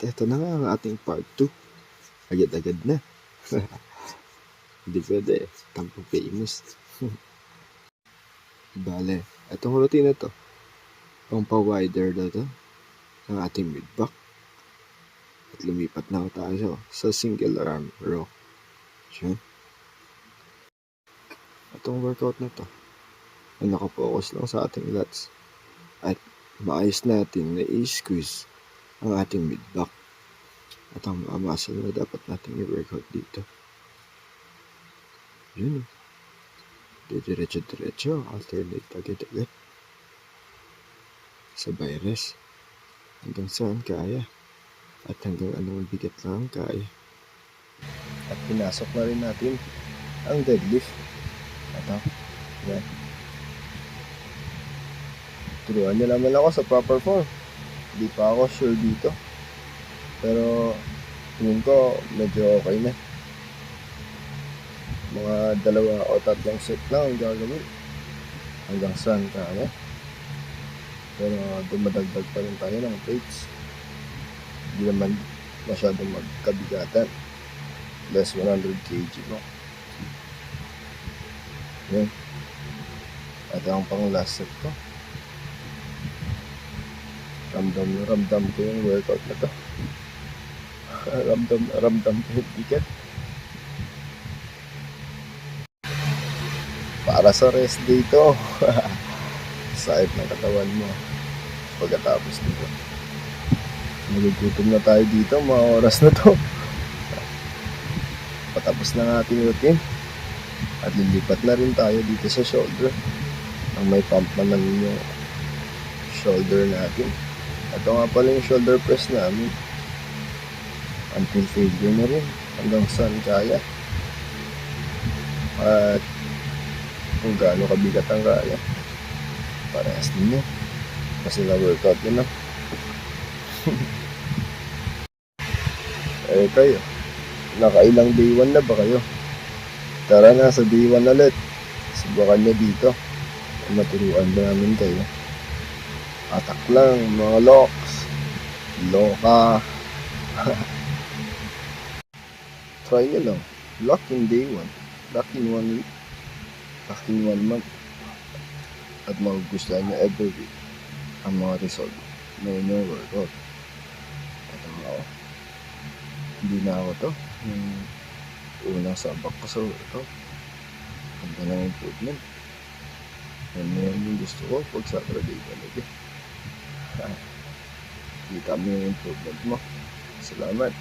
eto na nga ang ating part 2. Agad-agad na. Hindi pwede. Tampang famous. Bale, etong routine na to. Pang-wider na to ng ating mid-back. At lumipat na tayo sa single arm row. Diyan. Itong workout na to ay nakapokus lang sa ating lats. At maayos natin na i-squeeze ang ating mid-back. At ang mga muscle na dapat natin i-workout dito. Yun. Diretso-diretso. Alternate agad-agad. Sabay rest. Hanggang saan kaya. At hanggang anong bigat lang kaya. At pinasok na rin natin ang deadlift. Ito. Yan. Turuan niyo naman ako sa proper form. Hindi pa ako sure dito. Pero tingin ko medyo okay na. Mga 2 o 3 set lang ang gagawin. Hanggang saan kaya. Pero dumadagdag pa rin tayo ng plates. Hindi naman masyadong magkabigatan. Less 100 kg mo. Yan. At ang pang last set ko. Ramdam na ramdam ko yung workout na to. ramdam ko yung bigat. Para sa rest day to. Sakit ng katawan mo. Pagkatapos nito. Nagugutom na tayo dito. Mga oras na to. Patapos na ng ating routine. At lilipat na rin tayo dito sa shoulder. Ang may pump naman yung shoulder natin. Ito nga pala yung shoulder press namin. Until failure na rin. Hanggang saan kaya. At kung gaano kabigat ang kaya. Parehas din yun. Kasi na-workout yun na. Eh kayo, nakailang day 1 na ba kayo? Tara na sa day 1 ulit. Subukan nyo dito. Maturuan ba namin kayo? Atak lang mga locks. Loka. Try nyo lang. Lock in day 1. Lock in 1 week. Lock in 1 month. At magugustuhan nyo every week ang mga result na inyong workout. Ito nga ako. Hindi na ako to. Yung unang sabak ko sa workout. Ganda ng improvement. Yan yung gusto ko pag Saturday talaga. Kita mo yung improvement mo. Salamat.